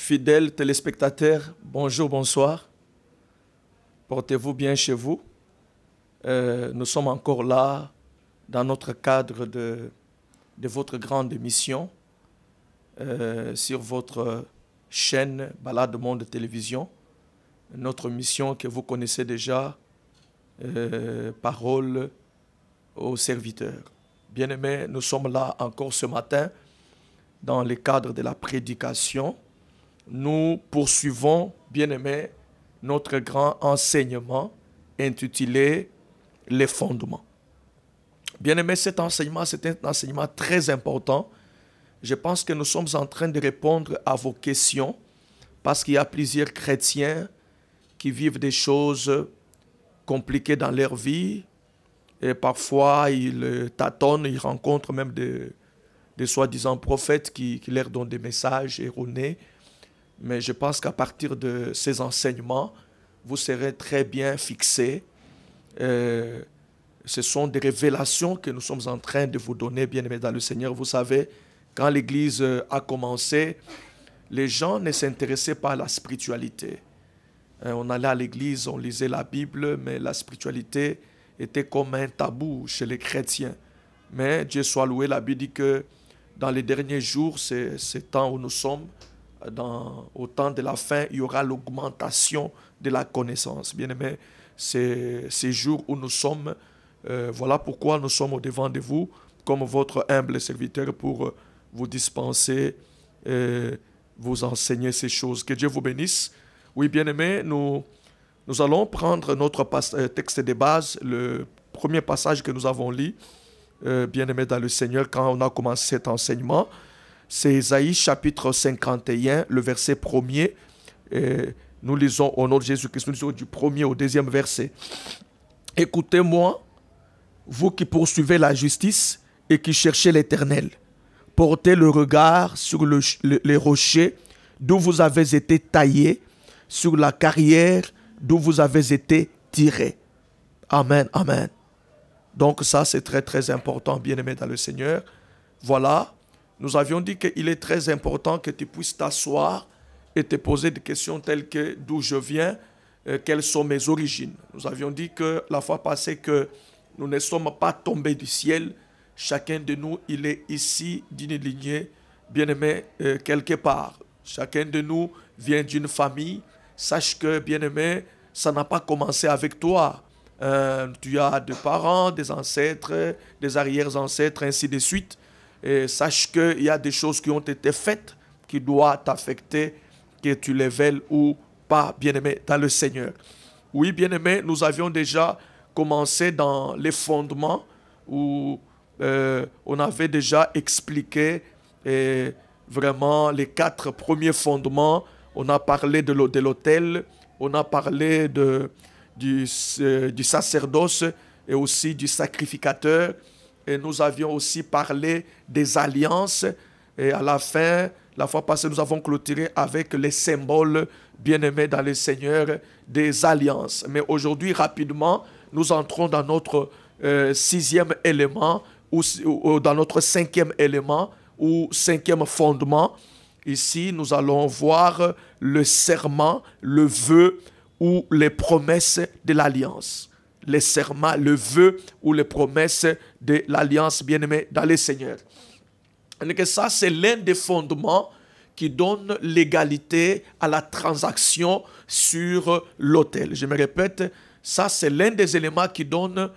Fidèles téléspectateurs, bonjour, bonsoir. Portez-vous bien chez vous. Nous sommes encore là dans notre cadre de votre grande émission sur votre chaîne Balade Monde Télévision. Notre mission que vous connaissez déjà, Parole aux serviteurs. Bien-aimés, nous sommes là encore ce matin dans le cadre de la prédication. Nous poursuivons, bien-aimés, notre grand enseignement intitulé « Les fondements ». Bien-aimés, cet enseignement, c'est un enseignement très important. Je pense que nous sommes en train de répondre à vos questions parce qu'il y a plusieurs chrétiens qui vivent des choses compliquées dans leur vie et parfois ils tâtonnent, ils rencontrent même des soi-disant prophètes qui leur donnent des messages erronés. Mais je pense qu'à partir de ces enseignements, vous serez très bien fixés. Ce sont des révélations que nous sommes en train de vous donner, bien-aimés dans le Seigneur. Vous savez, quand l'Église a commencé, les gens ne s'intéressaient pas à la spiritualité. On allait à l'église, on lisait la Bible, mais la spiritualité était comme un tabou chez les chrétiens. Mais Dieu soit loué, la Bible dit que dans les derniers jours, c'est ce temps où nous sommes, au temps de la fin, il y aura l'augmentation de la connaissance. Bien-aimés, c'est ces jours où nous sommes, voilà pourquoi nous sommes au-devant de vous, comme votre humble serviteur, pour vous dispenser, vous enseigner ces choses. Que Dieu vous bénisse. Oui, bien-aimés, nous allons prendre notre texte de base, le premier passage que nous avons lu, bien-aimés dans le Seigneur, quand on a commencé cet enseignement. C'est Ésaïe chapitre 51, le verset 1er. Nous lisons au nom de Jésus-Christ, nous lisons du 1er au 2e verset. Écoutez-moi, vous qui poursuivez la justice et qui cherchez l'Éternel. Portez le regard sur les rochers d'où vous avez été taillés, sur la carrière d'où vous avez été tirés. Amen, amen. Donc ça, c'est très, très important, bien-aimé dans le Seigneur. Voilà, nous avions dit qu'il est très important que tu puisses t'asseoir et te poser des questions telles que d'où je viens, quelles sont mes origines. Nous avions dit que la fois passée que nous ne sommes pas tombés du ciel. Chacun de nous, il est ici d'une lignée, bien-aimé, quelque part. Chacun de nous vient d'une famille. Sache que, bien-aimé, ça n'a pas commencé avec toi. Tu as des parents, des ancêtres, des arrière-ancêtres, ainsi de suite. Et sache qu'il y a des choses qui ont été faites qui doivent t'affecter, que tu les veuilles ou pas, bien-aimé, dans le Seigneur. Oui, bien-aimé, nous avions déjà commencé dans les fondements où on avait déjà expliqué vraiment les 4 premiers fondements. On a parlé de l'autel, on a parlé du sacerdoce et aussi du sacrificateur. Et nous avions aussi parlé des alliances. Et à la fin, la fois passée, nous avons clôturé avec les symboles bien-aimés dans le Seigneur des alliances. Mais aujourd'hui, rapidement, nous entrons dans notre 6e élément, ou dans notre 5e élément, ou 5e fondement. Ici, nous allons voir le serment, le vœu ou les promesses de l'alliance. Les serments, le vœu ou les promesses de l'alliance bien-aimée dans le Seigneur. Et ça, c'est l'un des fondements qui donne l'égalité à la transaction sur l'autel. Je me répète, ça, c'est l'un des éléments qui donne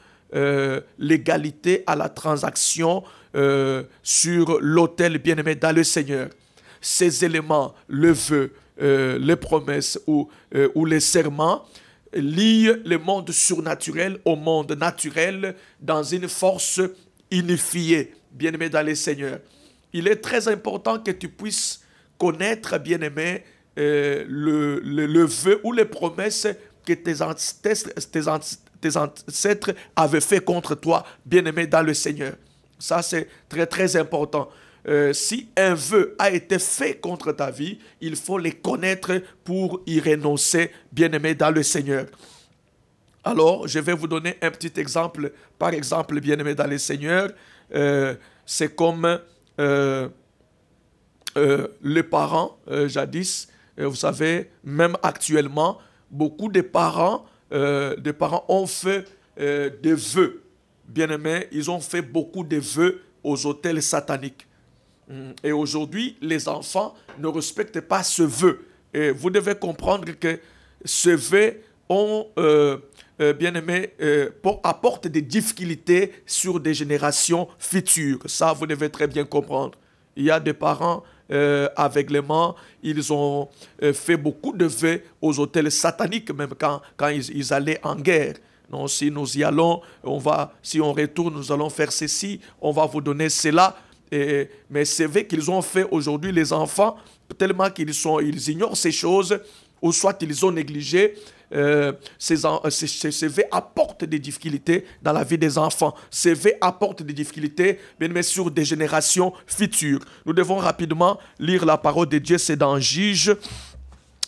l'égalité à la transaction sur l'autel bien-aimé dans le Seigneur. Ces éléments, le vœu, les promesses ou les serments, lient le monde surnaturel au monde naturel dans une force unifiée, bien-aimé dans le Seigneur. Il est très important que tu puisses connaître, bien-aimé, le vœu ou les promesses que tes ancêtres avaient fait contre toi, bien-aimé dans le Seigneur. Ça, c'est très, très important. Si un vœu a été fait contre ta vie, il faut les connaître pour y renoncer, bien-aimé dans le Seigneur. Alors, je vais vous donner un petit exemple. Par exemple, bien-aimé dans le Seigneur, c'est comme les parents, jadis, Vous savez, même actuellement, beaucoup de parents ont fait des vœux. Bien-aimés, ils ont fait beaucoup de vœux aux autels sataniques. Et aujourd'hui, les enfants ne respectent pas ce vœu. Et vous devez comprendre que ce vœu apporte des difficultés sur des générations futures. Ça, vous devez très bien comprendre. Il y a des parents aveuglément, ils ont fait beaucoup de vœux aux autels sataniques, même quand ils allaient en guerre. Non, si nous y allons, si on retourne, nous allons faire ceci, on va vous donner cela. Mais c'est vrai qu'ils ont fait aujourd'hui les enfants, tellement ils ignorent ces choses, ou soit ils ont négligé. Ces vœux apportent des difficultés dans la vie des enfants. Ces vœux apportent des difficultés, mais sur des générations futures. Nous devons rapidement lire la parole de Dieu, c'est dans Juge.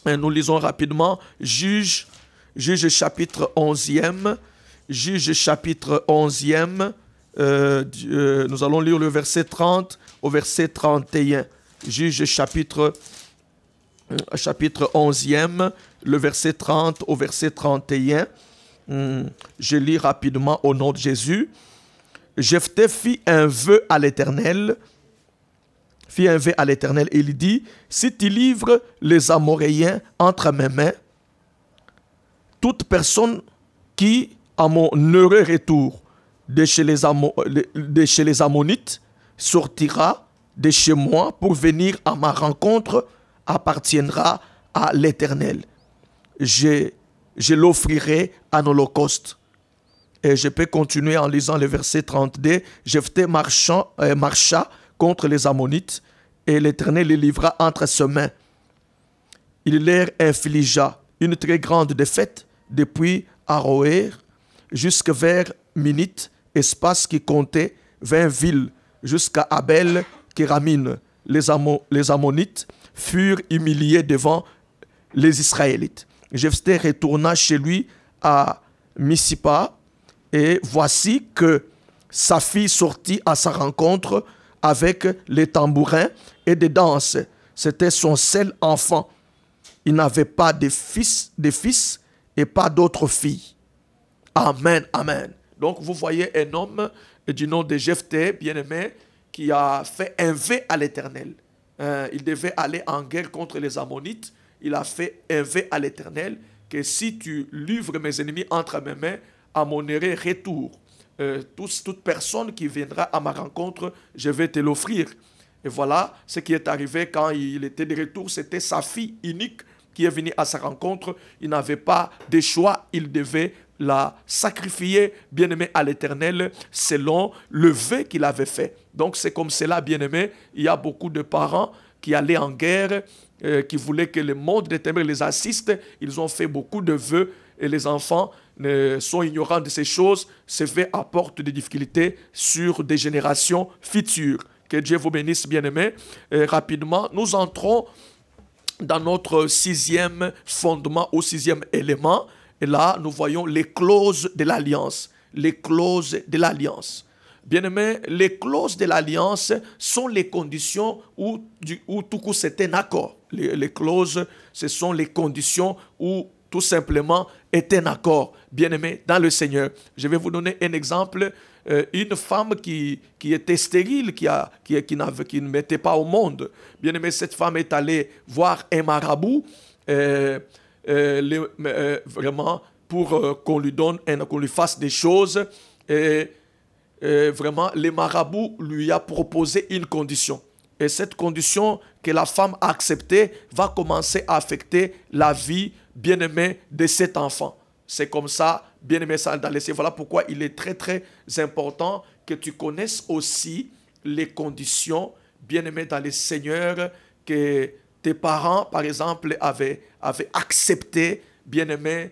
Nous lisons rapidement Juge chapitre 11e. Juge chapitre 11e. Nous allons lire le verset 30 au verset 31. Juge chapitre 11e, le verset 30 au verset 31. Je lis rapidement au nom de Jésus. Jephthé fit un vœu à l'Éternel. Et il dit, si tu livres les Amoréens entre mes mains, toute personne qui, à mon heureux retour de chez les Ammonites, sortira de chez moi pour venir à ma rencontre, appartiendra à l'Éternel. Je l'offrirai en holocauste. Et je peux continuer en lisant le verset 32. Jephthé marcha contre les Ammonites, et l'Éternel les livra entre ses mains. Il leur infligea une très grande défaite depuis Aroër jusque vers Minite, espace qui comptait 20 villes, jusqu'à Abel Kéramine. Les Ammonites furent humiliés devant les Israélites. Jephthé retourna chez lui à Mizpa, et voici que sa fille sortit à sa rencontre avec les tambourins et des danses. C'était son seul enfant. Il n'avait pas de fils et pas d'autres filles. Amen, amen. Donc vous voyez un homme du nom de Jephthé, bien-aimé, qui a fait un vœu à l'Éternel. Il devait aller en guerre contre les Ammonites. Il a fait un vœu à l'Éternel que si tu livres mes ennemis entre mes mains, à mon heureux retour, toute personne qui viendra à ma rencontre, je vais te l'offrir. Et voilà ce qui est arrivé quand il était de retour. C'était sa fille unique qui est venue à sa rencontre. Il n'avait pas de choix. Il devait la sacrifier, bien-aimé, à l'Éternel, selon le vœu qu'il avait fait. Donc c'est comme cela, bien-aimé. Il y a beaucoup de parents qui allaient en guerre, qui voulaient que le monde des ténèbres les assiste. Ils ont fait beaucoup de vœux et les enfants sont ignorants de ces choses. Ces vœux apportent des difficultés sur des générations futures. Que Dieu vous bénisse, bien-aimés. Rapidement, nous entrons dans notre sixième fondement, au sixième élément. Et là, nous voyons les clauses de l'alliance. Les clauses de l'alliance. Bien-aimés, les clauses de l'alliance sont les conditions où tout coup c'est un accord. Les clauses, ce sont les conditions où tout simplement est un accord. Bien-aimés, dans le Seigneur. Je vais vous donner un exemple. Une femme qui était stérile, qui ne mettait pas au monde. Bien-aimé, cette femme est allée voir un marabout, vraiment, pour qu'on lui donne, qu'on lui fasse des choses. Et vraiment, le marabout lui a proposé une condition. Et cette condition que la femme a acceptée va commencer à affecter la vie bien-aimée de cet enfant. C'est comme ça, bien-aimé, ça dans les cieux. Voilà pourquoi il est très, très important que tu connaisses aussi les conditions, bien-aimé, dans le Seigneur, que tes parents, par exemple, avaient accepté, bien-aimé,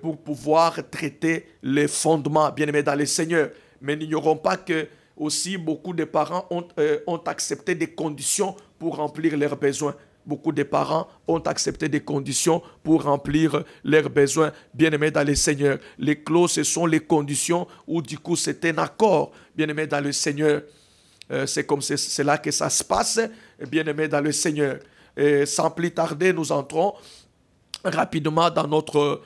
pour pouvoir traiter les fondements, bien-aimé, dans le Seigneur. Mais n'ignorons pas que aussi beaucoup de parents ont accepté des conditions pour remplir leurs besoins. Beaucoup de parents ont accepté des conditions pour remplir leurs besoins. Bien-aimés dans le Seigneur, les clauses, ce sont les conditions où du coup c'est un accord. Bien-aimés dans le Seigneur, c'est comme c'est là que ça se passe. Bien-aimés dans le Seigneur. Et sans plus tarder, nous entrons rapidement dans notre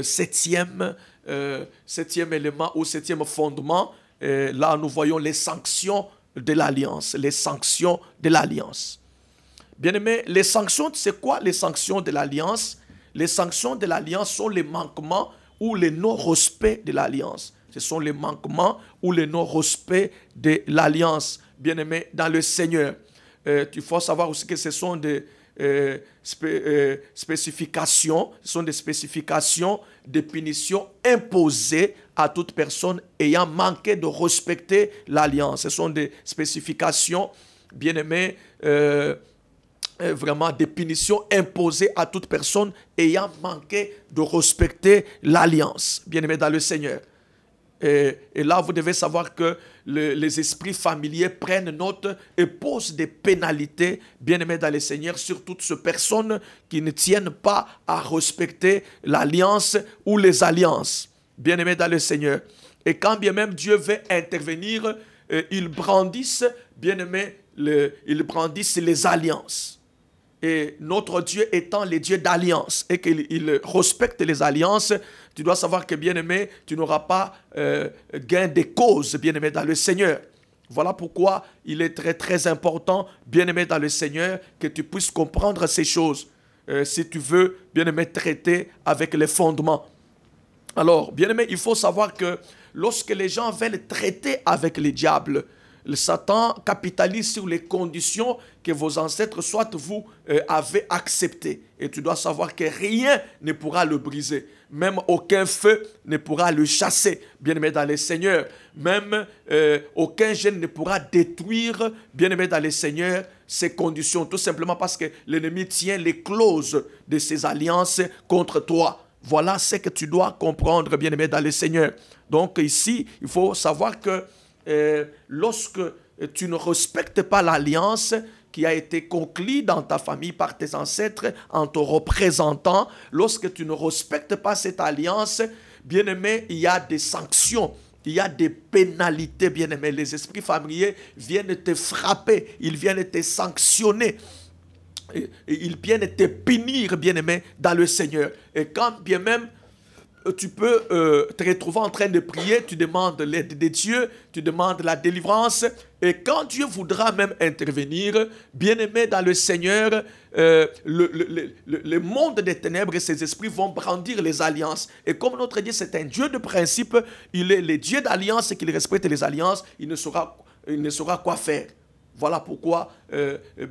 septième élément ou septième fondement. Et là, nous voyons les sanctions de l'alliance. Les sanctions de l'alliance. Bien-aimés, les sanctions, c'est quoi les sanctions de l'alliance? Les sanctions de l'alliance sont les manquements ou les non-respects de l'alliance. Ce sont les manquements ou les non-respects de l'alliance. Bien-aimés, dans le Seigneur. Il faut savoir aussi que ce sont des spécifications, de punitions imposées à toute personne ayant manqué de respecter l'alliance. Ce sont des spécifications, bien aimés, vraiment des punitions imposées à toute personne ayant manqué de respecter l'alliance, bien aimé dans le Seigneur. Et là, vous devez savoir que les esprits familiers prennent note et posent des pénalités, bien aimés dans le Seigneur, sur toutes ces personnes qui ne tiennent pas à respecter l'alliance ou les alliances, bien aimés dans le Seigneur. Et quand bien même Dieu veut intervenir, ils brandissent, bien aimés, ils brandissent les alliances. Et notre Dieu étant le Dieu d'alliance et qu'il respecte les alliances, tu dois savoir que, bien-aimé, tu n'auras pas gain de cause, bien-aimé, dans le Seigneur. Voilà pourquoi il est très, très important, bien-aimé, dans le Seigneur, que tu puisses comprendre ces choses. Si tu veux, bien-aimé, traiter avec les fondements. Alors, bien-aimé, il faut savoir que lorsque les gens veulent traiter avec le diable, le Satan capitalise sur les conditions que vos ancêtres, soit vous avez acceptées. Et tu dois savoir que rien ne pourra le briser. Même aucun feu ne pourra le chasser, bien-aimé dans le Seigneur. Même aucun gène ne pourra détruire, bien-aimé dans le Seigneur, ces conditions. Tout simplement parce que l'ennemi tient les clauses de ses alliances contre toi. Voilà ce que tu dois comprendre, bien-aimé dans le Seigneur. Donc ici, il faut savoir que lorsque tu ne respectes pas l'alliance qui a été conclue dans ta famille par tes ancêtres en te représentant, lorsque tu ne respectes pas cette alliance, bien-aimé, il y a des sanctions, il y a des pénalités, bien-aimé. Les esprits familiers viennent te frapper, ils viennent te sanctionner. Ils viennent te punir, bien-aimé, dans le Seigneur. Et quand bien même tu peux te retrouver en train de prier, tu demandes l'aide de Dieu, tu demandes la délivrance, et quand Dieu voudra même intervenir, bien-aimé dans le Seigneur, le monde des ténèbres et ses esprits vont brandir les alliances. Et comme notre Dieu c'est un Dieu de principe, il est le Dieu d'alliance et qu'il respecte les alliances, il ne saura quoi faire. Voilà pourquoi,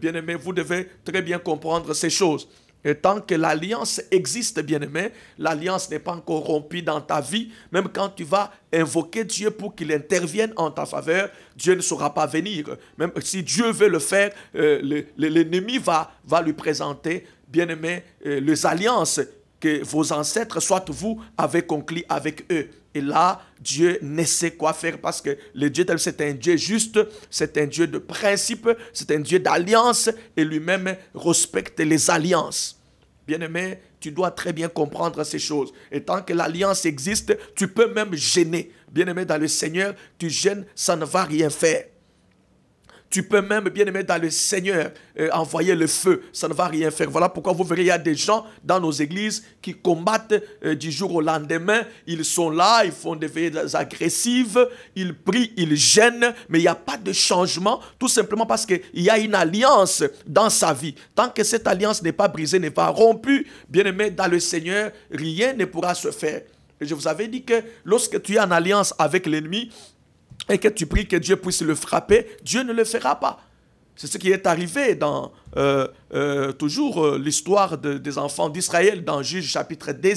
bien-aimé, vous devez très bien comprendre ces choses. Et tant que l'alliance existe, bien-aimé, l'alliance n'est pas encore rompue dans ta vie. Même quand tu vas invoquer Dieu pour qu'il intervienne en ta faveur, Dieu ne saura pas venir. Même si Dieu veut le faire, l'ennemi va lui présenter, bien-aimé, les alliances que vos ancêtres, soit vous, avez conclues avec eux. Et là, Dieu ne sait quoi faire parce que le Dieu, c'est un Dieu juste, c'est un Dieu de principe, c'est un Dieu d'alliance et lui-même respecte les alliances. Bien-aimé, tu dois très bien comprendre ces choses. Et tant que l'alliance existe, tu peux même gêner. Bien-aimé dans le Seigneur, tu gênes, ça ne va rien faire. Tu peux même, bien-aimé dans le Seigneur, envoyer le feu. Ça ne va rien faire. Voilà pourquoi vous verrez, il y a des gens dans nos églises qui combattent du jour au lendemain. Ils sont là, ils font des veillées agressives, ils prient, ils gênent, mais il n'y a pas de changement, tout simplement parce qu'il y a une alliance dans sa vie. Tant que cette alliance n'est pas brisée, n'est pas rompue, bien-aimé dans le Seigneur, rien ne pourra se faire. Et je vous avais dit que lorsque tu es en alliance avec l'ennemi, et que tu pries que Dieu puisse le frapper, Dieu ne le fera pas. C'est ce qui est arrivé dans toujours l'histoire des enfants d'Israël, dans Juge chapitre 2.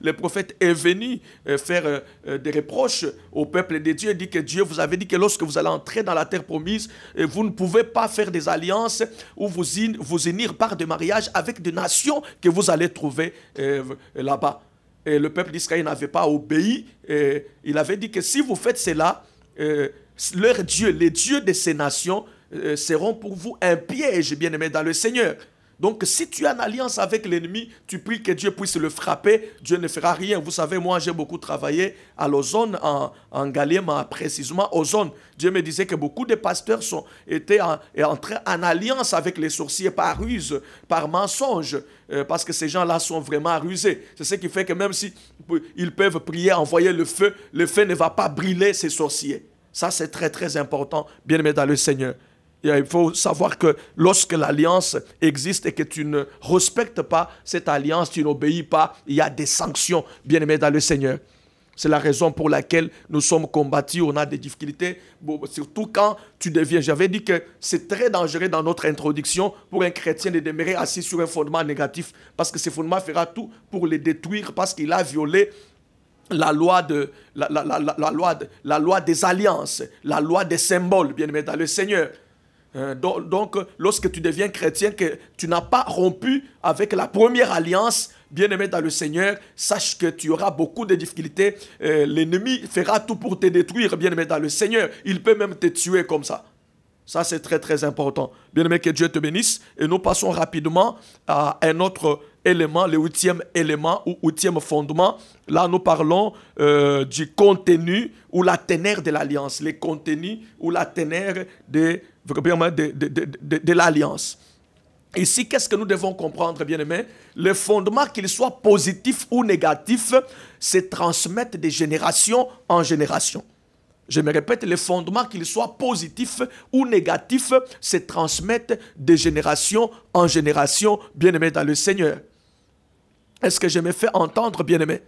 Le prophète est venu faire des reproches au peuple de Dieu. Il dit que Dieu vous avait dit que lorsque vous allez entrer dans la terre promise, vous ne pouvez pas faire des alliances ou vous unir par des mariages avec des nations que vous allez trouver là-bas. Et le peuple d'Israël n'avait pas obéi. Et il avait dit que si vous faites cela, leur Dieu, les dieux de ces nations seront pour vous un piège, bien-aimés dans le Seigneur. Donc, si tu es en alliance avec l'ennemi, tu pries que Dieu puisse le frapper, Dieu ne fera rien. Vous savez, moi, j'ai beaucoup travaillé à l'Ozone, en Galiem, précisément Ozone. Dieu me disait que beaucoup de pasteurs étaient entrés en alliance avec les sorciers par ruse, par mensonge, parce que ces gens-là sont vraiment rusés. C'est ce qui fait que même si ils peuvent prier, envoyer le feu ne va pas brûler ces sorciers. Ça, c'est très, très important, bien-aimé dans le Seigneur. Il faut savoir que lorsque l'alliance existe et que tu ne respectes pas cette alliance, tu n'obéis pas, il y a des sanctions, bien-aimés dans le Seigneur. C'est la raison pour laquelle nous sommes combattus, on a des difficultés, surtout quand tu deviens. J'avais dit que c'est très dangereux dans notre introduction pour un chrétien de demeurer assis sur un fondement négatif, parce que ce fondement fera tout pour le détruire, parce qu'il a violé la loi des alliances, la loi des symboles, bien-aimés dans le Seigneur. Donc, lorsque tu deviens chrétien, que tu n'as pas rompu avec la première alliance, bien-aimé dans le Seigneur, sache que tu auras beaucoup de difficultés. L'ennemi fera tout pour te détruire, bien-aimé dans le Seigneur. Il peut même te tuer comme ça. Ça, c'est très, très important. Bien-aimé, que Dieu te bénisse. Et nous passons rapidement à un autre élément, le 8e élément ou 8e fondement. Là, nous parlons du contenu ou la teneur de l'alliance. Les contenus ou la teneur de l'alliance. Ici, qu'est-ce que nous devons comprendre, bien-aimés? Le fondement, qu'il soit positif ou négatif, se transmettent de génération en génération. Je me répète, les fondements, qu'ils soient positifs ou négatifs, se transmettent de génération en génération, bien-aimés dans le Seigneur. Est-ce que je me fais entendre, bien-aimés?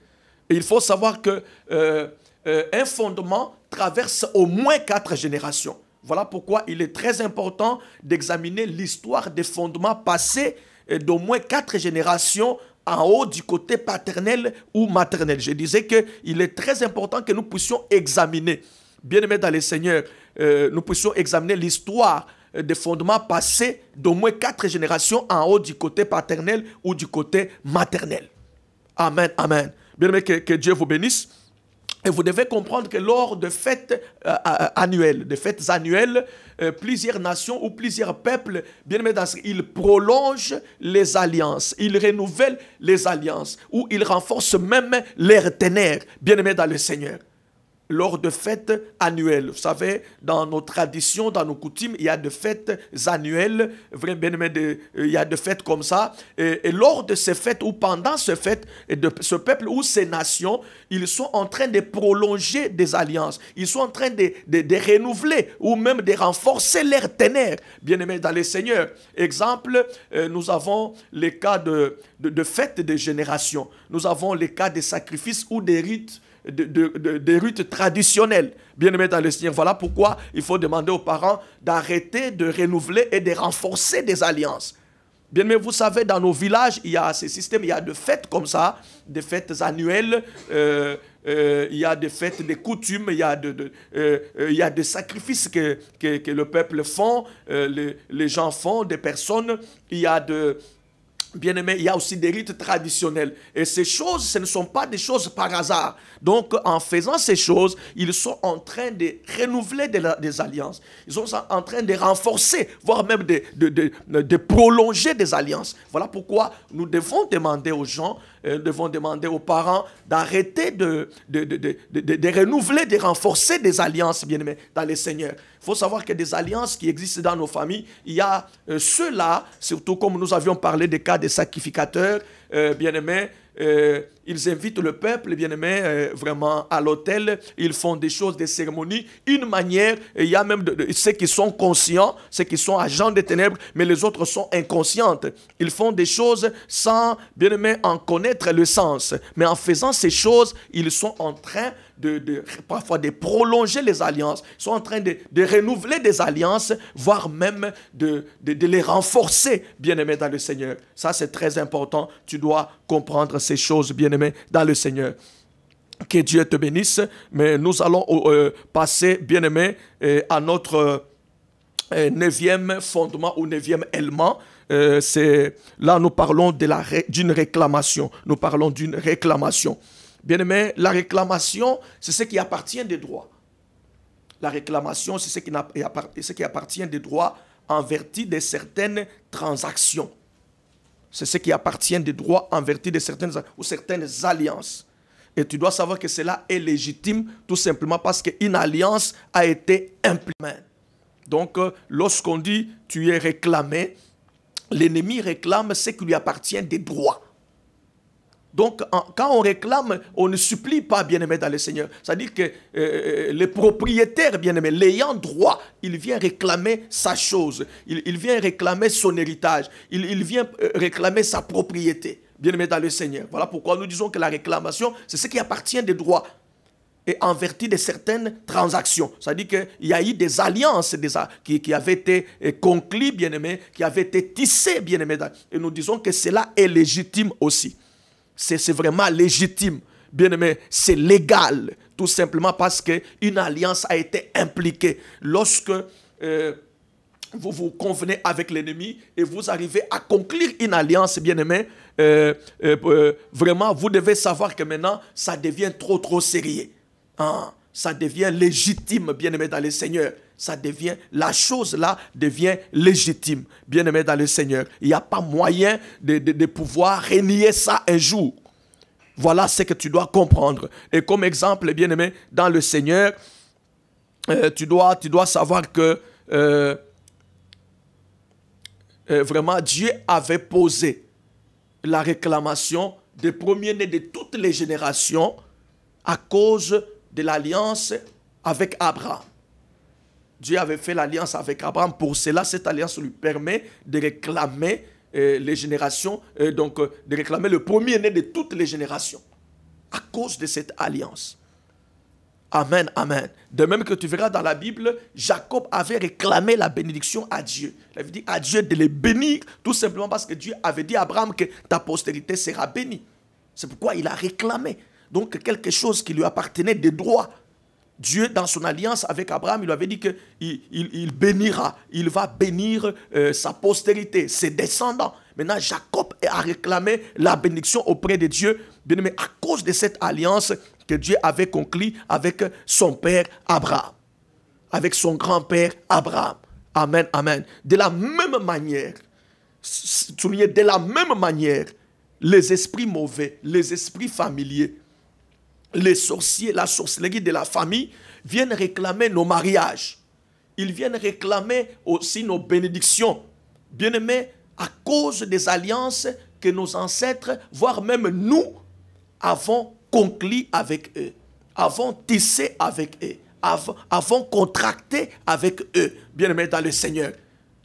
Et il faut savoir que un fondement traverse au moins 4 générations. Voilà pourquoi il est très important d'examiner l'histoire des fondements passés d'au moins 4 générations en haut du côté paternel ou maternel. Je disais qu'il est très important que nous puissions examiner, bien-aimés dans le Seigneur, nous puissions examiner l'histoire des fondements passés d'au moins 4 générations en haut du côté paternel ou du côté maternel. Amen, amen. Bien-aimés, que Dieu vous bénisse. Et vous devez comprendre que lors de fêtes annuelles, plusieurs nations ou plusieurs peuples, bien-aimés, ils prolongent les alliances, ils renouvellent les alliances, ou ils renforcent même leur teneur, bien-aimés dans le Seigneur. Lors de fêtes annuelles, vous savez, dans nos traditions, dans nos coutumes, il y a des fêtes annuelles, il y a des fêtes comme ça. Et lors de ces fêtes ou pendant ces fêtes, de ce peuple ou ces nations, ils sont en train de prolonger des alliances. Ils sont en train de renouveler ou même de renforcer leur teneur, bien-aimés dans le Seigneur. Exemple, nous avons les cas de fêtes de génération. Nous avons les cas de sacrifices ou des rites de rites traditionnels, bien-aimés dans le Seigneur. Voilà pourquoi il faut demander aux parents d'arrêter de renouveler et de renforcer des alliances. Bien-aimés, vous savez, dans nos villages, il y a ces systèmes, il y a des fêtes comme ça, des fêtes annuelles, il y a des fêtes, des coutumes, il y a des sacrifices que le peuple font, les gens font, des personnes, il y a bien-aimé, il y a aussi des rites traditionnels. Et ces choses, ce ne sont pas des choses par hasard. Donc, en faisant ces choses, ils sont en train de renouveler des alliances. Ils sont en train de renforcer, voire même de prolonger des alliances. Voilà pourquoi nous devons demander aux gens, devons demander aux parents d'arrêter de renouveler, de renforcer des alliances, bien-aimés, dans le Seigneur. Il faut savoir que des alliances qui existent dans nos familles, il y a ceux-là, surtout comme nous avions parlé des cas des sacrificateurs, bien-aimés, ils invitent le peuple, bien-aimé, vraiment à l'autel. Ils font des choses, des cérémonies, une manière. Il y a même ceux qui sont conscients, ceux qui sont agents des ténèbres, mais les autres sont inconscientes. Ils font des choses sans, bien-aimé, en connaître le sens. Mais en faisant ces choses, ils sont en train parfois de prolonger les alliances. Ils sont en train de renouveler des alliances, voire même de les renforcer, bien-aimé dans le Seigneur. Ça, c'est très important. Tu dois comprendre ces choses, bien-aimé dans le Seigneur. Que Dieu te bénisse. Mais nous allons passer, bien-aimé, à notre 9e fondement ou 9e élément. Là, nous parlons d'une réclamation. Nous parlons d'une réclamation. Bien-aimé, la réclamation, c'est ce qui appartient des droits. La réclamation, c'est ce qui appartient des droits en vertu de certaines transactions. C'est ce qui appartient des droits en vertu de certaines alliances. Et tu dois savoir que cela est légitime tout simplement parce qu'une alliance a été implémentée. Donc, lorsqu'on dit tu es réclamé, l'ennemi réclame ce qui lui appartient des droits. Donc, quand on réclame, on ne supplie pas, bien-aimé dans le Seigneur. C'est-à-dire que le propriétaire, bien-aimé, l'ayant droit, il vient réclamer sa chose. Il vient réclamer son héritage. Il vient réclamer sa propriété, bien-aimé dans le Seigneur. Voilà pourquoi nous disons que la réclamation, c'est ce qui appartient des droits. Et en vertu de certaines transactions. C'est-à-dire qu'il y a eu des alliances qui avaient été conclues, bien-aimé, qui avaient été tissées, bien-aimé. Et nous disons que cela est légitime aussi. C'est vraiment légitime, bien-aimé, c'est légal, tout simplement parce qu'une alliance a été impliquée. Lorsque vous vous convenez avec l'ennemi et vous arrivez à conclure une alliance, bien-aimé, vraiment, vous devez savoir que maintenant, ça devient trop sérieux. Hein? Ça devient légitime, bien-aimé dans le Seigneur. La chose là devient légitime, bien-aimé dans le Seigneur. Il n'y a pas moyen de pouvoir renier ça un jour. Voilà ce que tu dois comprendre. Et comme exemple, bien-aimé, dans le Seigneur, tu dois savoir que vraiment Dieu avait posé la réclamation des premiers-nés de toutes les générations à cause de l'alliance avec Abraham. Dieu avait fait l'alliance avec Abraham. Pour cela, cette alliance lui permet de réclamer les générations, de réclamer le premier-né de toutes les générations. À cause de cette alliance. Amen, amen. De même que tu verras dans la Bible, Jacob avait réclamé la bénédiction à Dieu. Il avait dit à Dieu de les bénir, tout simplement parce que Dieu avait dit à Abraham que ta postérité sera bénie. C'est pourquoi il a réclamé. Donc quelque chose qui lui appartenait de droit. Dieu, dans son alliance avec Abraham, il lui avait dit qu'il bénira. Il va bénir sa postérité, ses descendants. Maintenant, Jacob a réclamé la bénédiction auprès de Dieu, bien aimé, à cause de cette alliance que Dieu avait conclue avec son père Abraham, avec son grand-père Abraham. Amen, amen. De la même manière, de la même manière, les esprits mauvais, les esprits familiers, les sorciers, la sorcellerie de la famille viennent réclamer nos mariages. Ils viennent réclamer aussi nos bénédictions. Bien-aimés, à cause des alliances que nos ancêtres, voire même nous, avons conclues avec eux, avons tissé avec eux, avons contracté avec eux, bien-aimés dans le Seigneur.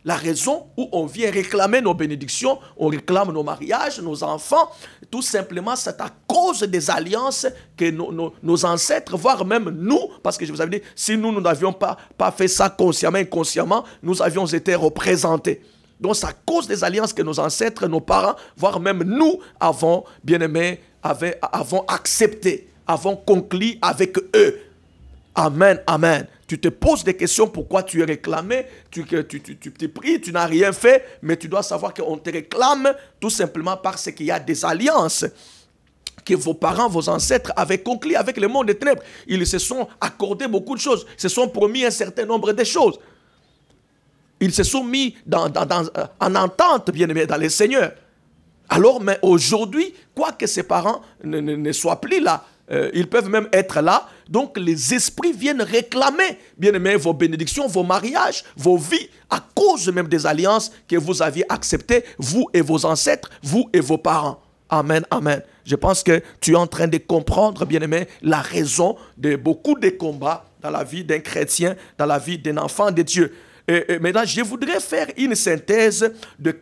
La raison où on vient réclamer nos bénédictions, on réclame nos mariages, nos enfants, tout simplement c'est à cause des alliances que nos ancêtres, voire même nous, parce que je vous avais dit, si nous n'avions pas fait ça consciemment, inconsciemment, nous avions été représentés. Donc c'est à cause des alliances que nos ancêtres, nos parents, voire même nous avons, bien aimé, avons accepté, avons conclu avec eux. Amen, amen. Tu te poses des questions pourquoi tu es réclamé, tu te pries, tu n'as rien fait, mais tu dois savoir qu'on te réclame tout simplement parce qu'il y a des alliances que vos parents, vos ancêtres avaient conclues avec le monde des ténèbres. Ils se sont accordés beaucoup de choses, se sont promis un certain nombre de choses. Ils se sont mis en entente, bien-aimés, dans le Seigneur. Alors, mais aujourd'hui, quoique ces parents ne soient plus là, ils peuvent même être là. Donc, les esprits viennent réclamer, bien-aimés, vos bénédictions, vos mariages, vos vies, à cause même des alliances que vous aviez acceptées, vous et vos ancêtres, vous et vos parents. Amen, amen. Je pense que tu es en train de comprendre, bien-aimé, la raison de beaucoup de combats dans la vie d'un chrétien, dans la vie d'un enfant de Dieu. Et maintenant, je voudrais faire une synthèse de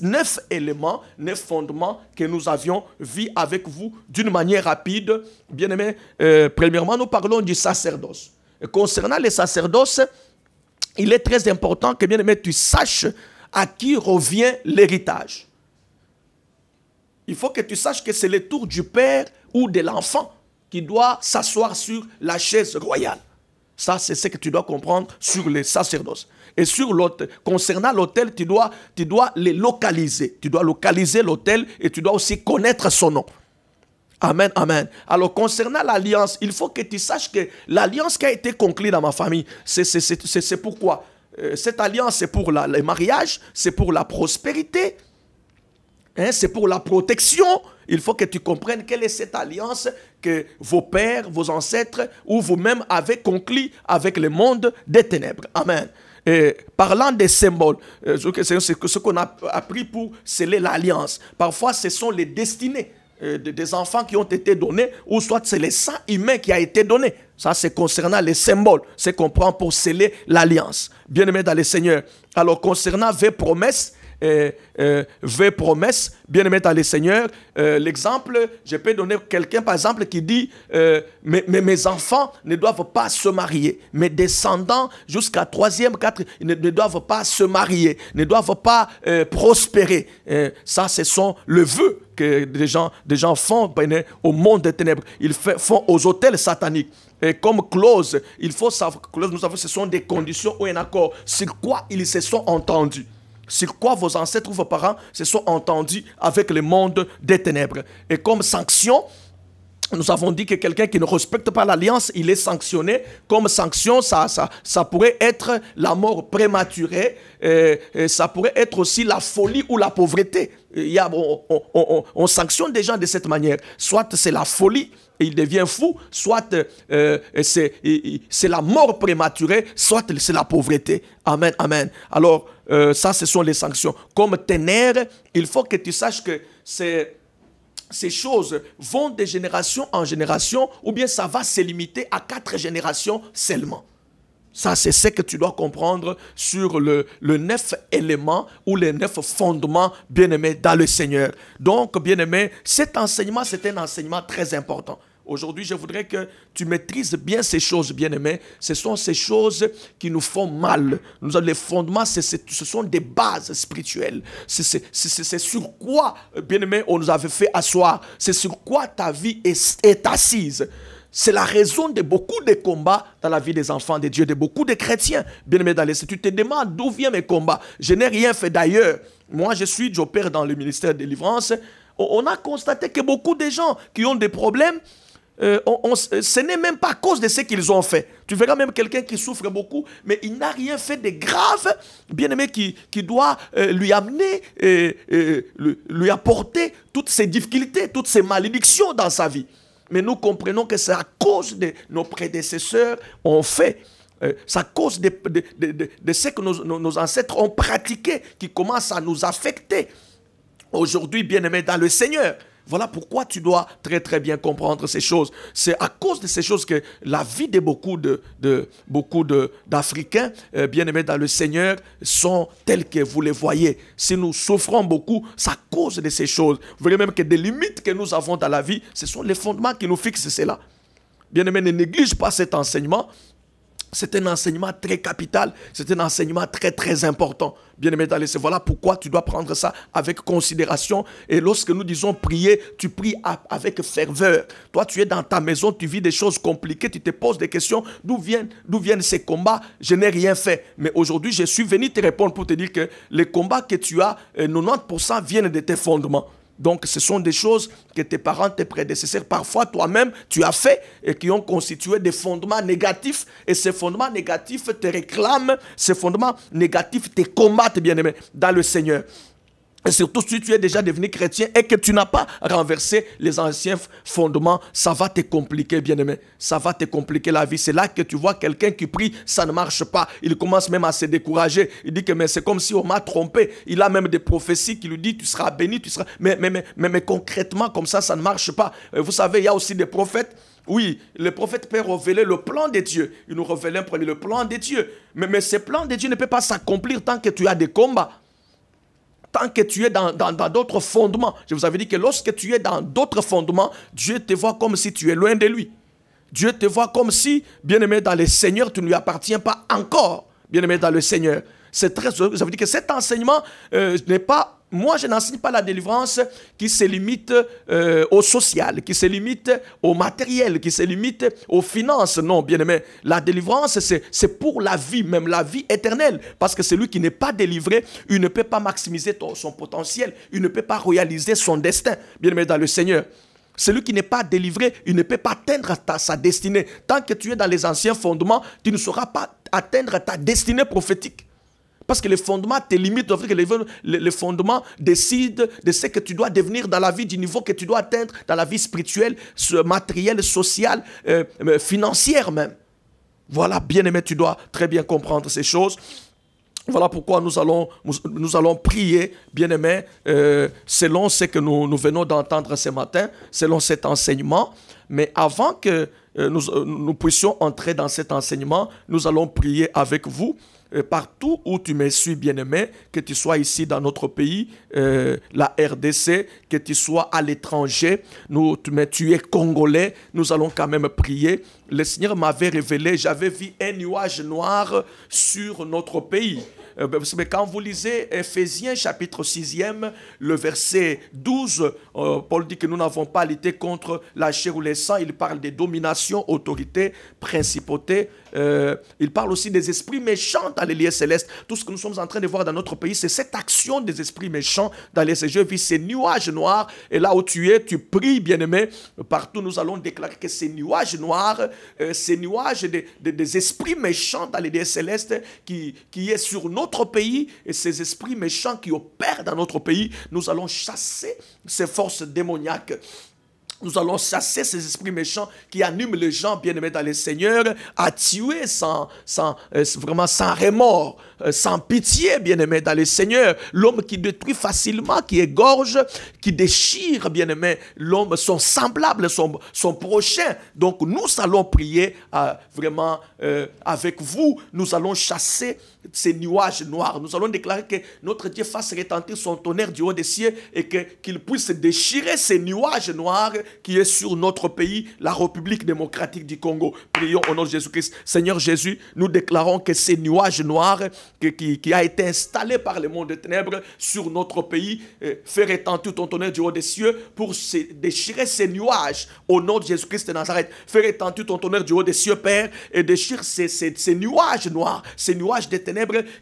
9 éléments, 9 fondements que nous avions vus avec vous d'une manière rapide. Bien aimé, premièrement, nous parlons du sacerdoce. Et concernant le sacerdoce, il est très important que, bien aimé, tu saches à qui revient l'héritage. Il faut que tu saches que c'est le tour du père ou de l'enfant qui doit s'asseoir sur la chaise royale. Ça, c'est ce que tu dois comprendre sur les sacerdoces. Et sur l'autel, concernant l'autel, tu dois les localiser. Tu dois localiser l'autel et tu dois aussi connaître son nom. Amen, amen. Alors, concernant l'alliance, il faut que tu saches que l'alliance qui a été conclue dans ma famille, c'est pourquoi cette alliance, c'est pour le mariage, c'est pour la prospérité, Hein, c'est pour la protection. Il faut que tu comprennes quelle est cette alliance que vos pères, vos ancêtres ou vous-même avez conclue avec le monde des ténèbres. Amen. Et parlant des symboles, c'est ce qu'on a appris pour sceller l'alliance. Parfois, ce sont les destinées des enfants qui ont été donnés, ou soit c'est le sang humain qui a été donné. Ça, c'est concernant les symboles. C'est qu'on prend pour sceller l'alliance. Bien-aimés dans le Seigneur. Alors, concernant vos promesses, bien-aimés dans le Seigneur, l'exemple, je peux donner quelqu'un par exemple qui dit mes enfants ne doivent pas se marier, mes descendants jusqu'à 3e, 4e ne doivent pas se marier, ne doivent pas prospérer. Ça, ce sont les vœux que des gens font au monde des ténèbres. Ils font aux autels sataniques. Et comme clause, il faut savoir que nous savons ce sont des conditions ou un accord sur quoi ils se sont entendus. Sur quoi vos ancêtres ou vos parents se sont entendus avec le monde des ténèbres. Et comme sanction, nous avons dit que quelqu'un qui ne respecte pas l'alliance, il est sanctionné. Comme sanction, ça pourrait être la mort prématurée. Ça pourrait être aussi la folie ou la pauvreté. On sanctionne des gens de cette manière. Soit c'est la folie, et il devient fou, soit c'est la mort prématurée, soit c'est la pauvreté. Amen, amen. Alors, ça, ce sont les sanctions. Comme ténèbres, il faut que tu saches que ces choses vont de génération en génération, ou bien ça va se limiter à 4 générations seulement. Ça, c'est ce que tu dois comprendre sur le 9 éléments ou les 9 fondements, bien-aimés, dans le Seigneur. Donc, bien-aimés, cet enseignement, c'est un enseignement très important. Aujourd'hui, je voudrais que tu maîtrises bien ces choses, bien-aimés. Ce sont ces choses qui nous font mal. Les fondements, ce sont des bases spirituelles. C'est sur quoi, bien-aimés, on nous avait fait asseoir. C'est sur quoi ta vie est assise. C'est la raison de beaucoup de combats dans la vie des enfants de Dieu, de beaucoup de chrétiens. Bien-aimés dans les... Tu te demandes d'où viennent mes combats. Je n'ai rien fait d'ailleurs. Moi, j'opère dans le ministère de délivrance. On a constaté que beaucoup de gens qui ont des problèmes, ce n'est même pas à cause de ce qu'ils ont fait. Tu verras même quelqu'un qui souffre beaucoup, mais il n'a rien fait de grave, bien-aimé, qui doit lui amener, lui apporter toutes ces difficultés, toutes ces malédictions dans sa vie. Mais nous comprenons que c'est à cause de nos prédécesseurs ont fait. C'est à cause de ce que nos ancêtres ont pratiqué qui commence à nous affecter. Aujourd'hui, bien-aimés dans le Seigneur. Voilà pourquoi tu dois très très bien comprendre ces choses. C'est à cause de ces choses que la vie de beaucoup d'Africains, bien-aimés dans le Seigneur, sont telles que vous les voyez. Si nous souffrons beaucoup, c'est à cause de ces choses. Vous verrez même que des limites que nous avons dans la vie, ce sont les fondements qui nous fixent cela. Bien-aimés, ne néglige pas cet enseignement. C'est un enseignement très capital, c'est un enseignement très très important. Bien-aimé dans les... Voilà pourquoi tu dois prendre ça avec considération. Et lorsque nous disons prier, tu pries avec ferveur. Toi, tu es dans ta maison, tu vis des choses compliquées, tu te poses des questions. D'où viennent ces combats? Je n'ai rien fait. Mais aujourd'hui, je suis venu te répondre pour te dire que les combats que tu as, 90% viennent de tes fondements. Donc, ce sont des choses que tes parents, tes prédécesseurs, parfois toi-même, tu as fait et qui ont constitué des fondements négatifs. Et ces fondements négatifs te réclament, ces fondements négatifs te combattent, bien-aimé, dans le Seigneur. Et surtout, si tu es déjà devenu chrétien et que tu n'as pas renversé les anciens fondements, ça va te compliquer, bien-aimé. Ça va te compliquer la vie. C'est là que tu vois quelqu'un qui prie, ça ne marche pas. Il commence même à se décourager. Il dit que mais c'est comme si on m'a trompé. Il a même des prophéties qui lui disent tu seras béni, tu seras... Mais concrètement, comme ça ne marche pas. Vous savez, il y a aussi des prophètes. Oui, le prophète peut révéler le plan de Dieu. Il nous révèle le plan de Dieu. Mais ce plan de Dieu ne peut pas s'accomplir tant que tu as des combats. Tant que tu es dans d'autres fondements. Je vous avais dit que lorsque tu es dans d'autres fondements, Dieu te voit comme si tu es loin de lui. Dieu te voit comme si, bien-aimé dans le Seigneur, tu ne lui appartiens pas encore, bien-aimé dans le Seigneur. C'est très... Ça veut dire que cet enseignement n'est pas... Moi, je n'enseigne pas la délivrance qui se limite au social, qui se limite au matériel, qui se limite aux finances. Non, bien-aimé, la délivrance, c'est pour la vie, même la vie éternelle. Parce que celui qui n'est pas délivré, il ne peut pas maximiser son potentiel, il ne peut pas réaliser son destin, bien-aimé dans le Seigneur. Celui qui n'est pas délivré, il ne peut pas atteindre sa destinée. Tant que tu es dans les anciens fondements, tu ne sauras pas atteindre ta destinée prophétique. Parce que les fondements te limitent, les fondements décident de ce que tu dois devenir dans la vie, du niveau que tu dois atteindre dans la vie spirituelle, matérielle, sociale, financière même. Voilà, bien-aimé, tu dois très bien comprendre ces choses. Voilà pourquoi nous allons prier, bien-aimés, selon ce que nous venons d'entendre ce matin, selon cet enseignement. Mais avant que nous puissions entrer dans cet enseignement, nous allons prier avec vous. Partout où tu me suis, bien-aimé, que tu sois ici dans notre pays, la RDC, que tu sois à l'étranger, tu es congolais, nous allons quand même prier. Le Seigneur m'avait révélé, j'avais vu un nuage noir sur notre pays. Mais quand vous lisez Ephésiens chapitre 6e, le verset 12, Paul dit que nous n'avons pas lutté contre la chair ou les sangs. Il parle des dominations, autorités, principautés. Il parle aussi des esprits méchants dans les lieux célestes. Tout ce que nous sommes en train de voir dans notre pays, c'est cette action des esprits méchants dans les célestes. Je vis ces nuages noirs et là où tu es, tu pries, bien-aimé. Partout, nous allons déclarer que ces nuages noirs, ces nuages des esprits méchants dans les lieux célestes qui est sur notre pays et ces esprits méchants qui opèrent dans notre pays, nous allons chasser ces forces démoniaques. Nous allons chasser ces esprits méchants qui animent les gens bien-aimés dans le Seigneur à tuer vraiment sans remords, sans pitié bien-aimés dans le Seigneur. L'homme qui détruit facilement, qui égorge, qui déchire bien-aimé, l'homme, son semblable, son prochain. Donc nous allons prier vraiment avec vous. Nous allons chasser ces nuages noirs. Nous allons déclarer que notre Dieu fasse retentir son tonnerre du haut des cieux et qu'il puisse déchirer ces nuages noirs qui est sur notre pays, la République démocratique du Congo. Prions au nom de Jésus-Christ. Seigneur Jésus, nous déclarons que ces nuages noirs qui a été installé par le monde des ténèbres sur notre pays, fait retentir ton tonnerre du haut des cieux pour déchirer ces nuages au nom de Jésus-Christ de Nazareth. Fais retentir ton tonnerre du haut des cieux, Père, et déchire ces nuages noirs, ces nuages des ténèbres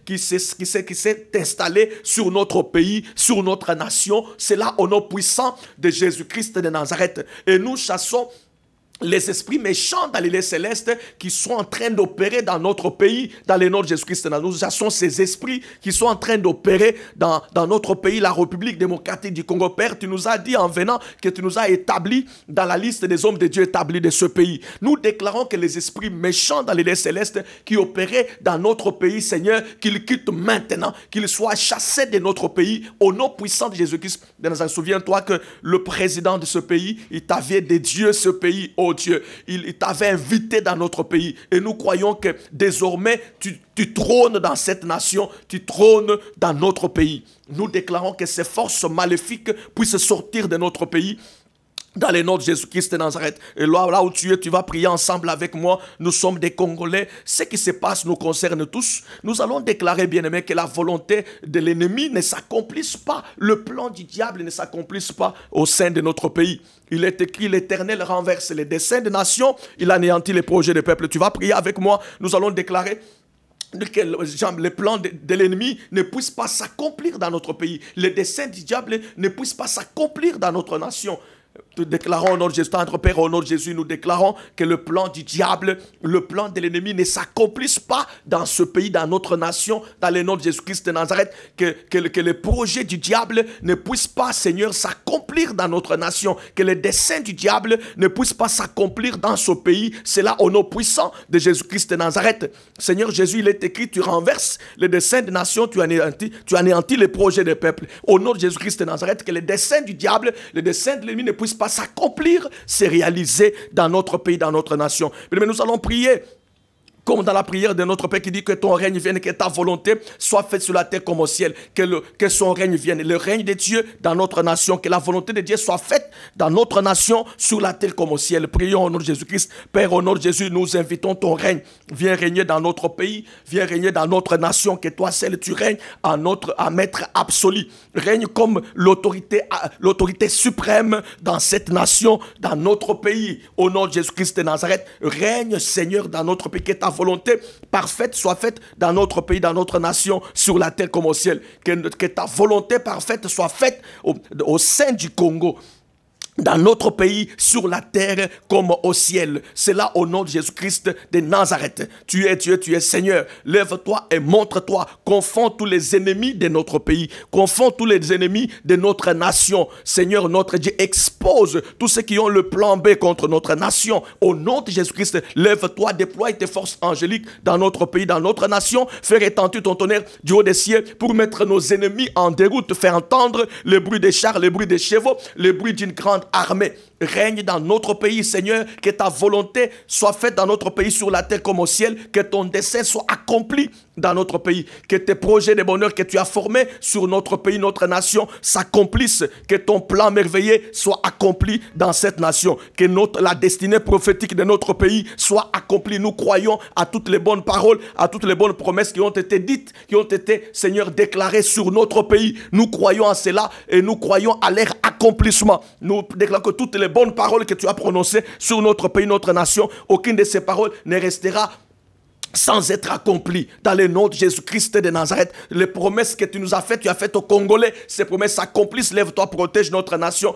qui s'est installé sur notre pays, sur notre nation. C'est là au nom puissant de Jésus-Christ de Nazareth. Et nous chassons les esprits méchants dans les lieux célestes qui sont en train d'opérer dans notre pays, dans le nom de Jésus-Christ. Nous chassons ces esprits qui sont en train d'opérer dans notre pays, la République démocratique du Congo. Père, tu nous as dit en venant que tu nous as établis dans la liste des hommes de Dieu établis de ce pays. Nous déclarons que les esprits méchants dans les lieux célestes qui opéraient dans notre pays, Seigneur, qu'ils quittent maintenant, qu'ils soient chassés de notre pays au nom puissant de Jésus-Christ. Souviens-toi que le président de ce pays, il t'avait dédié ce pays, oh Dieu, il t'avait invité dans notre pays et nous croyons que désormais tu trônes dans cette nation, tu trônes dans notre pays. Nous déclarons que ces forces maléfiques puissent sortir de notre pays dans le nom de Jésus-Christ de Nazareth. Et là où tu es, tu vas prier ensemble avec moi. Nous sommes des Congolais. Ce qui se passe nous concerne tous. Nous allons déclarer, bien-aimés, que la volonté de l'ennemi ne s'accomplisse pas. Le plan du diable ne s'accomplisse pas au sein de notre pays. Il est écrit, l'Éternel renverse les desseins des nations. Il anéantit les projets des peuples. Tu vas prier avec moi. Nous allons déclarer que les plans de l'ennemi ne puissent pas s'accomplir dans notre pays. Les desseins du diable ne puissent pas s'accomplir dans notre nation. Nous déclarons au nom de Jésus, notre Père, au nom de Jésus, nous déclarons que le plan du diable, le plan de l'ennemi ne s'accomplisse pas dans ce pays, dans notre nation, dans le nom de Jésus-Christ de Nazareth, que les projets du diable ne puissent pas, Seigneur, s'accomplir dans notre nation, que les desseins du diable ne puissent pas s'accomplir dans ce pays. C'est là au nom puissant de Jésus-Christ de Nazareth. Seigneur Jésus, il est écrit, tu renverses les desseins des nations, tu anéantis les projets des peuples. Au nom de Jésus-Christ de Nazareth, que les desseins du diable, les desseins de l'ennemi ne puissent pas s'accomplir, c'est réalisé dans notre pays, dans notre nation. Mais nous allons prier comme dans la prière de notre Père qui dit que ton règne vienne, que ta volonté soit faite sur la terre comme au ciel, que son règne vienne, le règne de Dieu dans notre nation, que la volonté de Dieu soit faite dans notre nation, sur la terre comme au ciel. Prions au nom de Jésus-Christ. Père, au nom de Jésus, nous invitons ton règne. Viens régner dans notre pays, viens régner dans notre nation, que toi seul tu règnes à maître absolu. Règne comme l'autorité suprême dans cette nation, dans notre pays. Au nom de Jésus-Christ de Nazareth, règne Seigneur dans notre pays, que ta volonté parfaite soit faite dans notre pays, dans notre nation, sur la terre comme au ciel. Que ta volonté parfaite soit faite au sein du Congo. dans notre pays, sur la terre comme au ciel. C'est là au nom de Jésus-Christ de Nazareth. Tu es Dieu, tu es Seigneur. Lève-toi et montre-toi. Confonds tous les ennemis de notre pays. Confonds tous les ennemis de notre nation. Seigneur, notre Dieu, expose tous ceux qui ont le plan B contre notre nation. Au nom de Jésus-Christ, lève-toi, déploie tes forces angéliques dans notre pays, dans notre nation. Fais retentir ton tonnerre du haut des cieux pour mettre nos ennemis en déroute. Faire entendre le bruit des chars, le bruit des chevaux, le bruit d'une grande armée. Règne dans notre pays, Seigneur, que ta volonté soit faite dans notre pays sur la terre comme au ciel, que ton dessein soit accompli dans notre pays, que tes projets de bonheur que tu as formés sur notre pays, notre nation s'accomplissent, que ton plan merveilleux soit accompli dans cette nation, que la destinée prophétique de notre pays soit accomplie. Nous croyons à toutes les bonnes paroles, à toutes les bonnes promesses qui ont été dites, qui ont été, Seigneur, déclarées sur notre pays. Nous croyons à cela et nous croyons à leur accomplissement. Nous déclarons que toutes les bonnes paroles que tu as prononcées sur notre pays, notre nation, aucune de ces paroles ne restera sans être accompli dans le nom de Jésus-Christ de Nazareth. Les promesses que tu nous as faites, tu as faites aux Congolais, ces promesses s'accomplissent. Lève-toi, protège notre nation,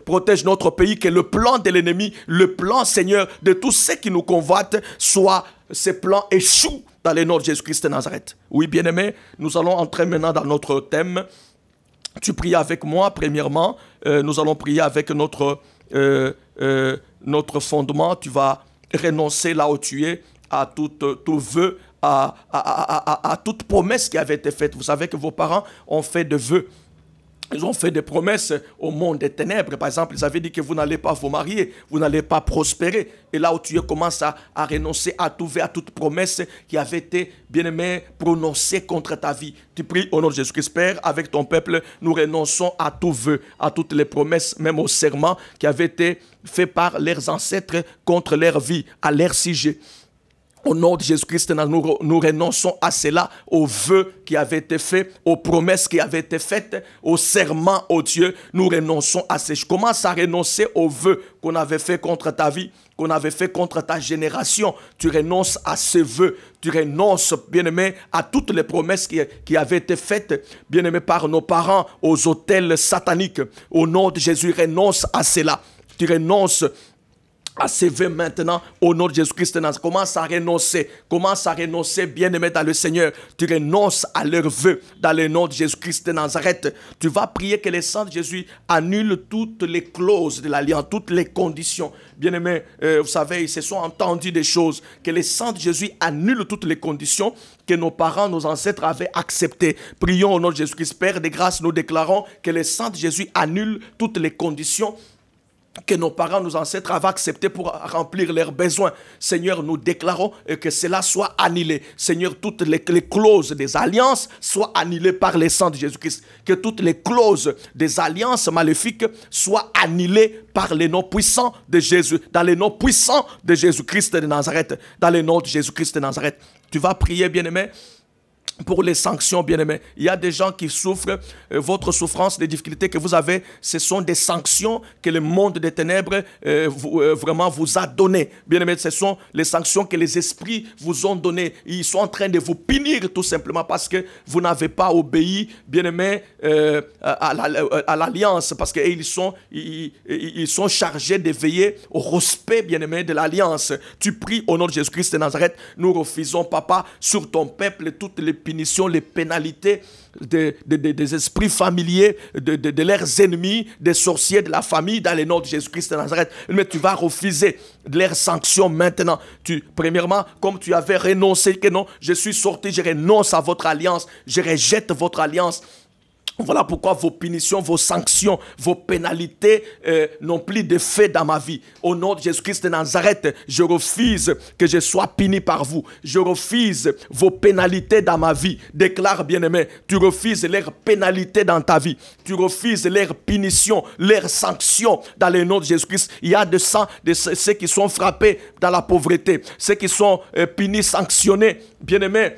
protège notre pays, que le plan de l'ennemi, le plan, Seigneur, de tous ceux qui nous convoitent, soit ces plans échouent dans le nom de Jésus-Christ de Nazareth. Oui, bien-aimés, nous allons entrer maintenant dans notre thème. Tu pries avec moi, premièrement. Nous allons prier avec notre fondement. Tu vas renoncer là où tu es à tout vœu, à toute promesse qui avait été faite. Vous savez que vos parents ont fait des vœux. Ils ont fait des promesses au monde des ténèbres. Par exemple, ils avaient dit que vous n'allez pas vous marier, vous n'allez pas prospérer. Et là où tu es, commence à renoncer à tout vœu, à toute promesse qui avait été, bien-aimé, prononcée contre ta vie. Tu pries au nom de Jésus-Christ, Père, avec ton peuple, nous renonçons à tout vœu, à toutes les promesses, même aux serments qui avaient été faits par leurs ancêtres contre leur vie, à leur sujet. Au nom de Jésus-Christ, nous renonçons à cela, aux vœux qui avaient été faits, aux promesses qui avaient été faites, aux serments, au Dieu. Nous renonçons à ces choses. Commence à renoncer aux vœux qu'on avait fait contre ta vie, qu'on avait fait contre ta génération. Tu renonces à ces vœux. Tu renonces, bien-aimé, à toutes les promesses qui avaient été faites, bien-aimé, par nos parents, aux autels sataniques. Au nom de Jésus, renonce à cela. Tu renonces à ces vœux maintenant, au nom de Jésus-Christ. Commence à renoncer, bien-aimé dans le Seigneur. Tu renonces à leurs vœux dans le nom de Jésus-Christ de Nazareth. Tu vas prier que le sang de Jésus annule toutes les clauses de l'alliance, toutes les conditions. Bien-aimé, vous savez, ils se sont entendus des choses. Que le sang de Jésus annule toutes les conditions que nos parents, nos ancêtres avaient acceptées. Prions au nom de Jésus-Christ. Père de grâce, nous déclarons que le sang de Jésus annule toutes les conditions que nos parents, nos ancêtres avaient accepté pour remplir leurs besoins. Seigneur, nous déclarons que cela soit annulé. Seigneur, toutes les clauses des alliances soient annulées par le sang de Jésus-Christ. Que toutes les clauses des alliances maléfiques soient annulées par les noms puissants de Jésus. Dans les noms puissants de Jésus-Christ de Nazareth. Dans le nom de Jésus-Christ de Nazareth. Tu vas prier, bien-aimé, pour les sanctions, bien-aimés. Il y a des gens qui souffrent. Votre souffrance, les difficultés que vous avez, ce sont des sanctions que le monde des ténèbres vraiment vous a données. Bien-aimés, ce sont les sanctions que les esprits vous ont données. Ils sont en train de vous punir tout simplement parce que vous n'avez pas obéi, bien-aimés, à l'alliance. Parce qu'ils sont chargés de veiller au respect, bien-aimés, de l'alliance. Tu pries au nom de Jésus-Christ de Nazareth. Nous refusons, Papa, sur ton peuple, toutes les punitions, les pénalités des esprits familiers, de leurs ennemis, des sorciers de la famille, dans le nom de Jésus-Christ de Nazareth. Mais tu vas refuser leurs sanctions maintenant. Premièrement, comme tu avais renoncé que non, je suis sorti, je renonce à votre alliance, je rejette votre alliance. Voilà pourquoi vos punitions, vos sanctions, vos pénalités n'ont plus d'effet dans ma vie. Au nom de Jésus-Christ de Nazareth, je refuse que je sois puni par vous. Je refuse vos pénalités dans ma vie. Déclare, bien-aimé, tu refuses leurs pénalités dans ta vie. Tu refuses leurs punitions, leurs sanctions dans le nom de Jésus-Christ. Il y a de ceux qui sont frappés dans la pauvreté, ceux qui sont punis, sanctionnés, bien-aimé,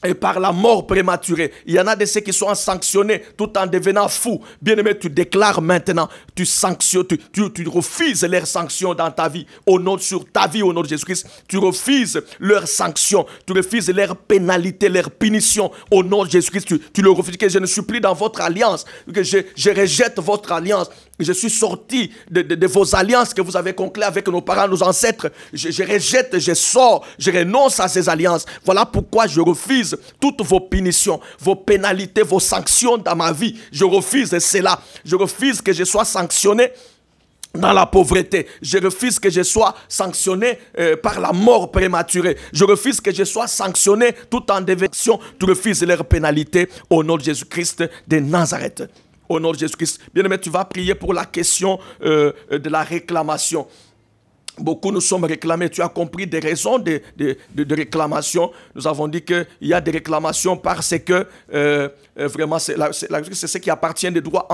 et par la mort prématurée. Il y en a de ceux qui sont sanctionnés tout en devenant fous. Bien-aimé, tu déclares maintenant, tu sanctionnes, tu refuses leurs sanctions dans ta vie. Sur ta vie, au nom de Jésus-Christ, tu refuses leurs sanctions, tu refuses leurs pénalités, leurs punitions. Au nom de Jésus-Christ, tu le refuses, que je ne suis plus dans votre alliance, que je rejette votre alliance. Je suis sorti de vos alliances que vous avez conclues avec nos parents, nos ancêtres. Je rejette, je sors, je renonce à ces alliances. Voilà pourquoi je refuse toutes vos punitions, vos pénalités, vos sanctions dans ma vie. Je refuse cela. Je refuse que je sois sanctionné dans la pauvreté. Je refuse que je sois sanctionné par la mort prématurée. Je refuse que je sois sanctionné tout en déviation. Tu refuses leur pénalité au nom de Jésus-Christ de Nazareth. Au nom de Jésus-Christ. Bien-aimé, tu vas prier pour la question de la réclamation. Beaucoup nous sommes réclamés. Tu as compris des raisons de réclamation. Nous avons dit qu'il y a des réclamations parce que vraiment c'est ce qui appartient des droits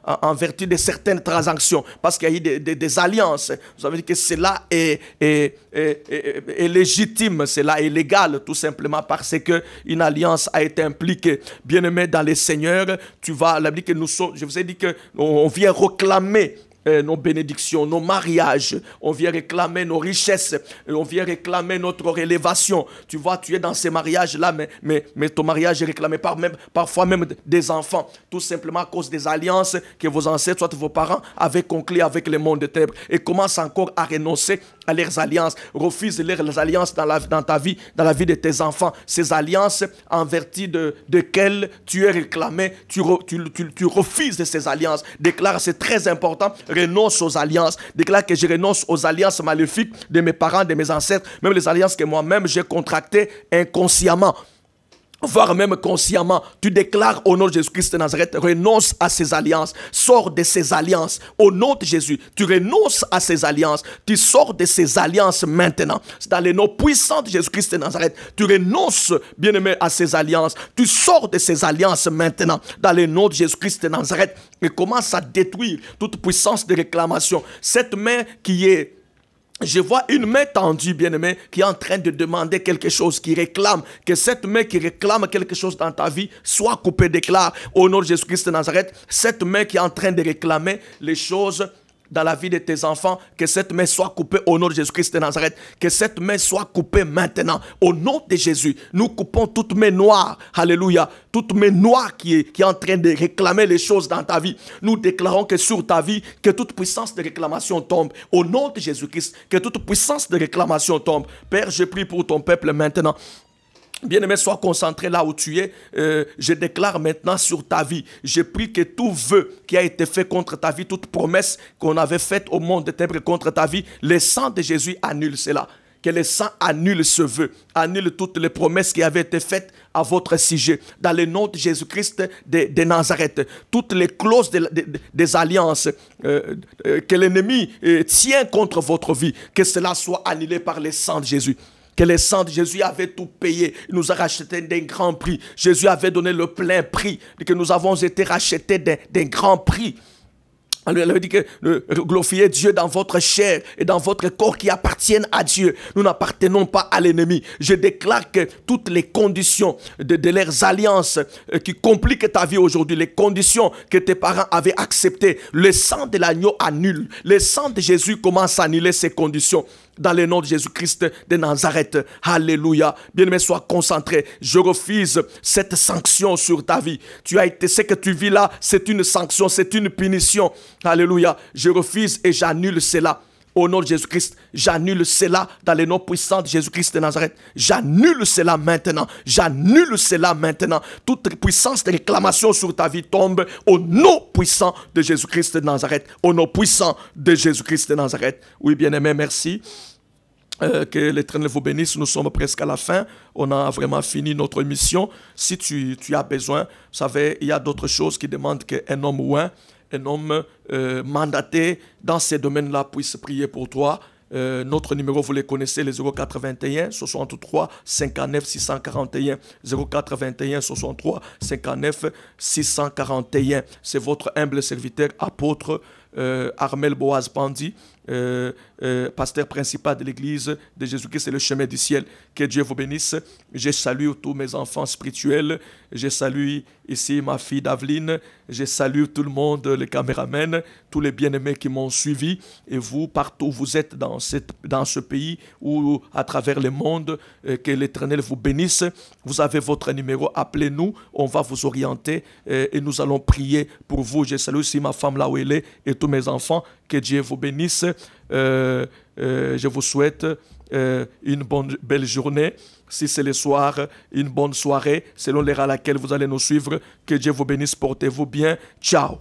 en vertu de certaines transactions. Parce qu'il y a eu des alliances. Nous avons dit que cela est légitime, cela est légal tout simplement parce qu'une alliance a été impliquée. Bien-aimé dans les seigneurs, tu vas, la Bible que nous sommes, je vous ai dit qu'on vient réclamer nos bénédictions, nos mariages, on vient réclamer nos richesses, on vient réclamer notre rélévation. Tu vois, tu es dans ces mariages-là, mais ton mariage est réclamé parfois même des enfants, tout simplement à cause des alliances que vos ancêtres, soit vos parents, avaient conclues avec le monde de ténèbres et commencent encore à renoncer à leurs alliances, refuse leurs alliances dans ta vie, dans la vie de tes enfants. Ces alliances en vertu de quelles tu es réclamé, tu refuses ces alliances. Déclare, c'est très important, renonce aux alliances. Déclare que je renonce aux alliances maléfiques de mes parents, de mes ancêtres, même les alliances que moi-même j'ai contractées inconsciemment, voire même consciemment. Tu déclares au nom de Jésus-Christ de Nazareth, renonce à ces alliances, sors de ces alliances au nom de Jésus. Tu renonces à ces alliances, tu sors de ces alliances maintenant. C'est dans le nom puissant de Jésus-Christ de Nazareth. Tu renonces, bien-aimé, à ces alliances. Tu sors de ces alliances maintenant dans le nom de Jésus-Christ de Nazareth et commence à détruire toute puissance de réclamation. Cette main qui est... Je vois une main tendue, bien-aimé, qui est en train de demander quelque chose, qui réclame, que cette main qui réclame quelque chose dans ta vie soit coupée. Déclare au nom de Jésus-Christ de Nazareth, cette main qui est en train de réclamer les choses dans la vie de tes enfants, que cette main soit coupée au nom de Jésus-Christ de Nazareth, que cette main soit coupée maintenant. Au nom de Jésus, nous coupons toute main noire, alléluia, toute main noire qui est en train de réclamer les choses dans ta vie. Nous déclarons que sur ta vie, que toute puissance de réclamation tombe. Au nom de Jésus-Christ, que toute puissance de réclamation tombe. Père, je prie pour ton peuple maintenant. Bien-aimé, sois concentré là où tu es. Je déclare maintenant sur ta vie. Je prie que tout vœu qui a été fait contre ta vie, toute promesse qu'on avait faite au monde de ténèbres contre ta vie, le sang de Jésus annule cela. Que le sang annule ce vœu, annule toutes les promesses qui avaient été faites à votre sujet. Dans le nom de Jésus-Christ de Nazareth, toutes les clauses des alliances que l'ennemi tient contre votre vie, que cela soit annulé par le sang de Jésus. Que le sang de Jésus avait tout payé. Il nous a racheté d'un grand prix. Jésus avait donné le plein prix. Que nous avons été rachetés d'un grand prix. Alors, il avait dit que glorifiez Dieu dans votre chair et dans votre corps qui appartiennent à Dieu. Nous n'appartenons pas à l'ennemi. Je déclare que toutes les conditions de leurs alliances qui compliquent ta vie aujourd'hui, les conditions que tes parents avaient acceptées, le sang de l'agneau annule. Le sang de Jésus commence à annuler ces conditions. Dans le nom de Jésus-Christ de Nazareth. Alléluia. Bien-aimé, sois concentré. Je refuse cette sanction sur ta vie. Tu as été, ce que tu vis là, c'est une sanction, c'est une punition. Alléluia. Je refuse et j'annule cela. Au nom de Jésus-Christ, j'annule cela dans le nom puissant de Jésus-Christ de Nazareth. J'annule cela maintenant. J'annule cela maintenant. Toute puissance de réclamation sur ta vie tombe au nom puissant de Jésus-Christ de Nazareth. Au nom puissant de Jésus-Christ de Nazareth. Oui, bien-aimé, merci. Que l'Éternel vous bénisse. Nous sommes presque à la fin. On a vraiment fini notre mission. Si tu as besoin, vous savez, il y a d'autres choses qui demandent qu'un homme ou un homme mandaté dans ces domaines-là puisse prier pour toi. Notre numéro, vous les connaissez, les 081 63 59 641. 081 63 59 641. C'est votre humble serviteur, apôtre Armel Boaz Pandi. pasteur principal de l'église de Jésus-Christ, c'est le chemin du ciel. Que Dieu vous bénisse. Je salue tous mes enfants spirituels. Je salue ici ma fille Daveline. Je salue tout le monde, les caméramens, tous les bien-aimés qui m'ont suivi. Et vous, partout où vous êtes dans ce pays ou à travers le monde, que l'Éternel vous bénisse. Vous avez votre numéro, appelez-nous. On va vous orienter et nous allons prier pour vous. Je salue aussi ma femme là où elle est et tous mes enfants. Que Dieu vous bénisse. Je vous souhaite une belle journée. Si c'est le soir, une bonne soirée selon l'heure à laquelle vous allez nous suivre. Que Dieu vous bénisse. Portez-vous bien. Ciao.